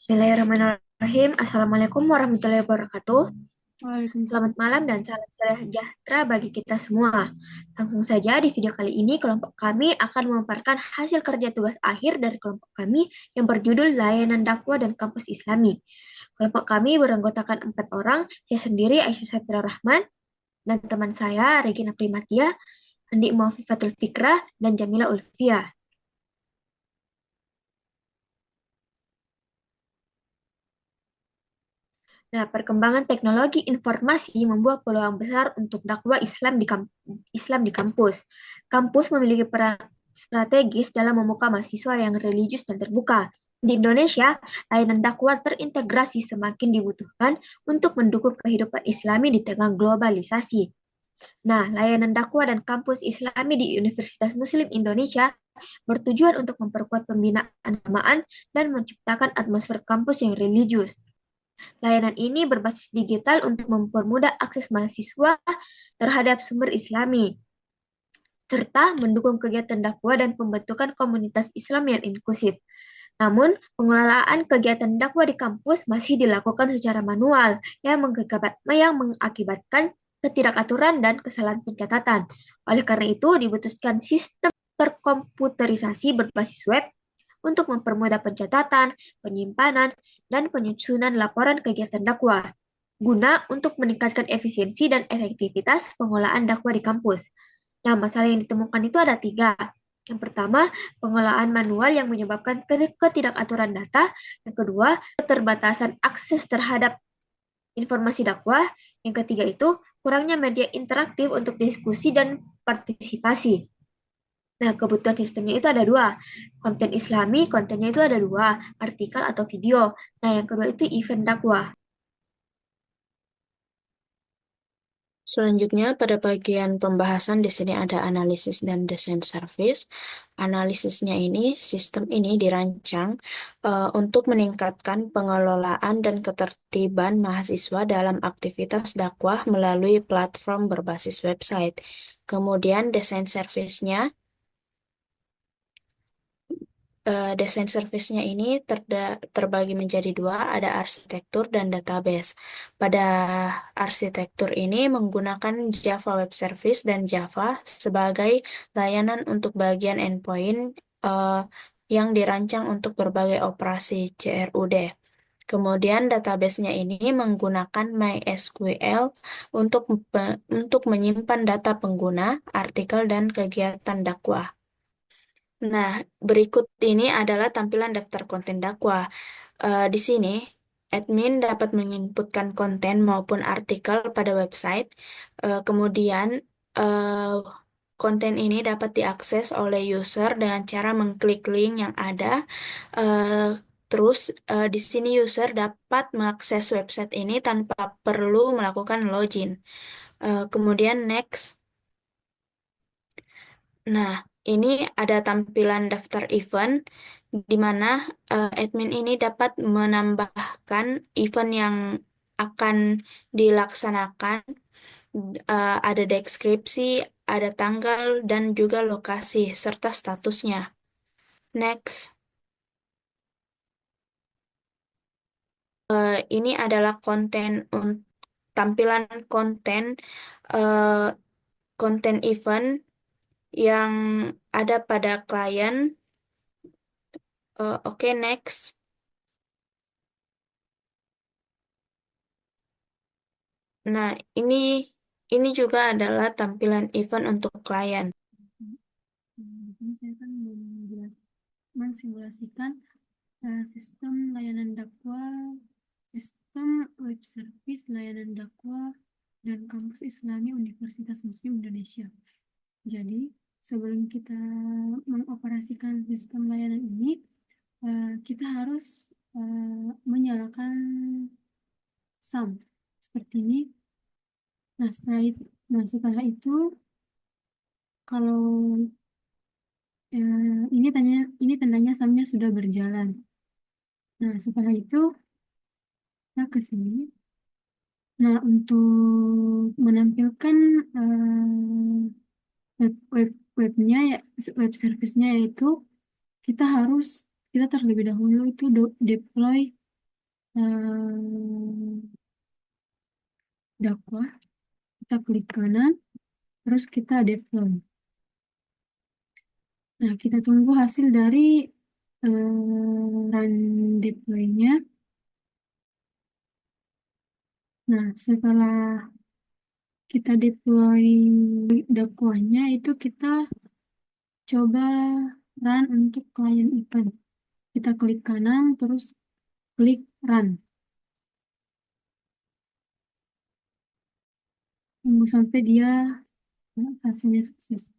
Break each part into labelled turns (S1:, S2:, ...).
S1: Bismillahirrahmanirrahim. Assalamualaikum warahmatullahi wabarakatuh. Selamat
S2: Waalaikumsalam.
S1: malam dan salam sejahtera bagi kita semua. Langsung saja di video kali ini kelompok kami akan memaparkan hasil kerja tugas akhir dari kelompok kami yang berjudul Layanan Dakwah dan Kampus Islami. Kelompok kami beranggotakan 4 orang, saya sendiri Aisyah Safira Rahman, dan teman saya Regina Primatia, Andi Maufifatul Fikra, dan Jamila Ulfia. Nah, perkembangan teknologi informasi membuat peluang besar untuk dakwah Islam di kampus. Kampus memiliki peran strategis dalam membuka mahasiswa yang religius dan terbuka. Di Indonesia, layanan dakwah terintegrasi semakin dibutuhkan untuk mendukung kehidupan Islami di tengah globalisasi. Nah, layanan dakwah dan kampus Islami di Universitas Muslim Indonesia bertujuan untuk memperkuat pembinaan keagamaan dan menciptakan atmosfer kampus yang religius. Layanan ini berbasis digital untuk mempermudah akses mahasiswa terhadap sumber Islami, serta mendukung kegiatan dakwah dan pembentukan komunitas Islam yang inklusif. Namun, pengelolaan kegiatan dakwah di kampus masih dilakukan secara manual yang mengakibatkan ketidakaturan dan kesalahan pencatatan. Oleh karena itu, dibutuhkan sistem terkomputerisasi berbasis web untuk mempermudah pencatatan, penyimpanan, dan penyusunan laporan kegiatan dakwah, guna untuk meningkatkan efisiensi dan efektivitas pengelolaan dakwah di kampus. Nah, masalah yang ditemukan itu ada 3. Yang pertama, pengelolaan manual yang menyebabkan ketidakaturan data. Yang kedua, keterbatasan akses terhadap informasi dakwah. Yang ketiga itu, kurangnya media interaktif untuk diskusi dan partisipasi. Nah, kebutuhan sistemnya itu ada 2. Konten Islami, kontennya itu ada 2, artikel atau video. Nah, yang kedua itu event dakwah.
S2: Selanjutnya, pada bagian pembahasan di sini ada analisis dan desain service. Analisisnya ini, sistem ini dirancang untuk meningkatkan pengelolaan dan ketertiban mahasiswa dalam aktivitas dakwah melalui platform berbasis website. Kemudian, desain service-nya desain service-nya ini terbagi menjadi 2, ada arsitektur dan database. Pada arsitektur ini menggunakan Java Web Service dan Java sebagai layanan untuk bagian endpoint eh, yang dirancang untuk berbagai operasi CRUD. Kemudian database-nya ini menggunakan MySQL untuk menyimpan data pengguna, artikel, dan kegiatan dakwah. Nah, berikut ini adalah tampilan daftar konten dakwah. Di sini, admin dapat menginputkan konten maupun artikel pada website. Kemudian, eh, konten ini dapat diakses oleh user dengan cara mengklik link yang ada. Eh, Terus, di sini user dapat mengakses website ini tanpa perlu melakukan login. Kemudian, next. Nah, ini ada tampilan daftar event di mana admin ini dapat menambahkan event yang akan dilaksanakan. Ada deskripsi, ada tanggal, dan juga lokasi serta statusnya. Next, ini adalah tampilan konten eh, konten event yang ada pada klien. Oke, next. Nah, ini ini juga adalah tampilan event untuk klien.
S3: Di sini saya akan mensimulasikan sistem layanan dakwah, sistem web service layanan dakwah, dan kampus Islami Universitas Muslim Indonesia. Jadi, sebelum kita mengoperasikan sistem layanan ini, kita harus menyalakan SAM seperti ini. Nah, setelah itu, kalau ini tandanya SAM-nya sudah berjalan. Nah, setelah itu kita ke sini. Nah, untuk menampilkan webnya ya, web service-nya yaitu kita terlebih dahulu itu deploy eh, dakwah, kita klik kanan, terus kita deploy. Nah, kita tunggu hasil dari run deploy-nya. Nah, setelah kita deploy dakwahnya, itu kita coba run untuk klien event. Kita klik kanan, terus klik run. Tunggu sampai dia hasilnya sukses.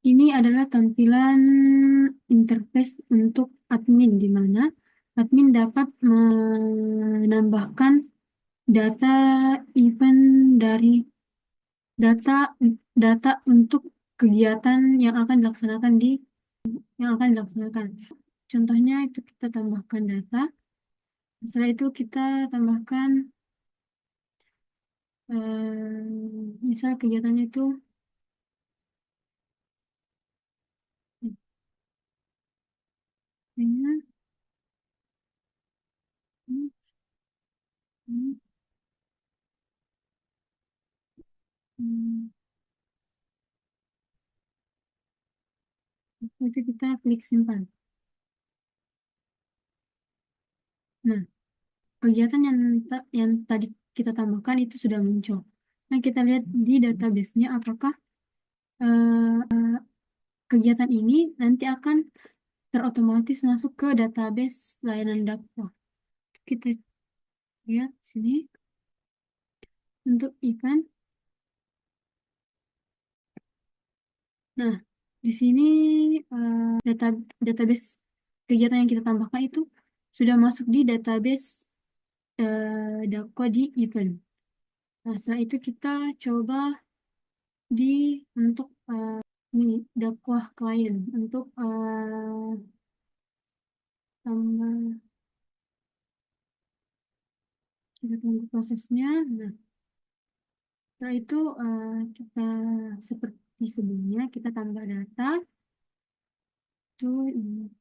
S3: Ini adalah tampilan interface untuk admin, di mana admin dapat menambahkan data event dari data data untuk kegiatan yang akan dilaksanakan. Contohnya itu kita tambahkan data. Setelah itu kita tambahkan misal kegiatannya itu ini, ini, ini, hmm, itu kita klik simpan. Nah, kegiatan yang tadi kita tambahkan itu sudah muncul. Nah, kita lihat di database-nya apakah kegiatan ini nanti akan terotomatis masuk ke database layanan dakwah. Kita lihat sini untuk event. Nah, di sini database kegiatan yang kita tambahkan itu sudah masuk di database dakwah di event. Nah, setelah itu kita coba untuk ini dakwah klien untuk tambah, kita tunggu prosesnya. Nah, setelah itu kita seperti sebelumnya kita tambah data itu ini.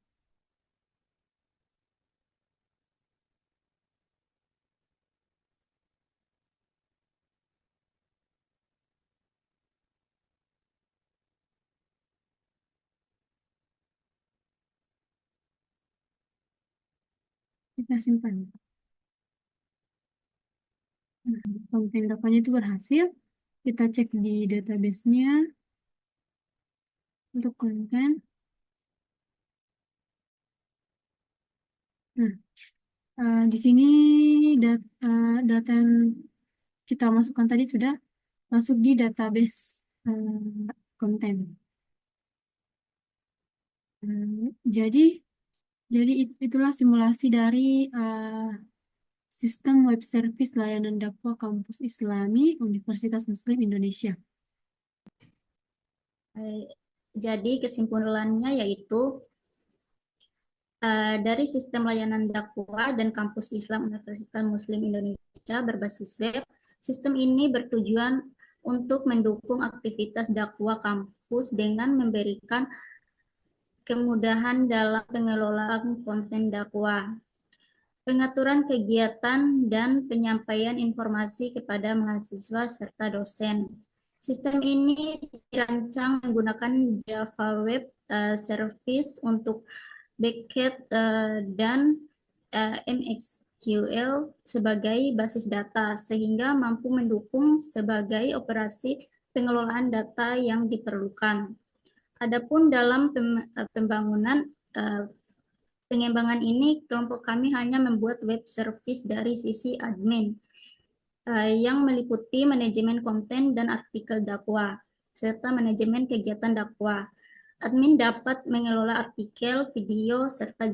S3: Kita simpan. Nah, konten datanya itu berhasil. Kita cek di database-nya untuk konten. Nah, di sini data yang kita masukkan tadi sudah masuk di database konten. Jadi itulah simulasi dari sistem web service layanan dakwah kampus Islami Universitas Muslim Indonesia.
S4: Jadi kesimpulannya yaitu dari sistem layanan dakwah dan kampus Islam Universitas Muslim Indonesia berbasis web, sistem ini bertujuan untuk mendukung aktivitas dakwah kampus dengan memberikan kemudahan dalam pengelolaan konten dakwah, pengaturan kegiatan, dan penyampaian informasi kepada mahasiswa serta dosen. Sistem ini dirancang menggunakan Java Web Service untuk backend dan MXQL sebagai basis data, sehingga mampu mendukung sebagai operasi pengelolaan data yang diperlukan. Adapun dalam pengembangan ini, kelompok kami hanya membuat web service dari sisi admin, yang meliputi manajemen konten dan artikel dakwah, serta manajemen kegiatan dakwah. Admin dapat mengelola artikel, video, serta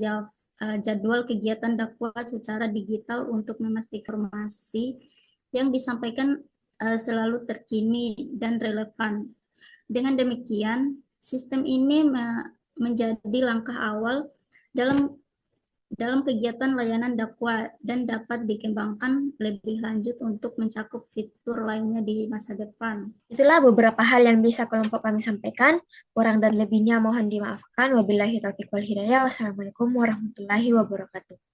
S4: jadwal kegiatan dakwah secara digital untuk memastikan informasi yang disampaikan selalu terkini dan relevan. Dengan demikian, sistem ini menjadi langkah awal dalam kegiatan layanan dakwah dan dapat dikembangkan lebih lanjut untuk mencakup fitur lainnya di masa depan.
S1: Itulah beberapa hal yang bisa kelompok kami sampaikan. Kurang dan lebihnya mohon dimaafkan. Wabillahi taufiq wal hidayah. Wassalamualaikum warahmatullahi wabarakatuh.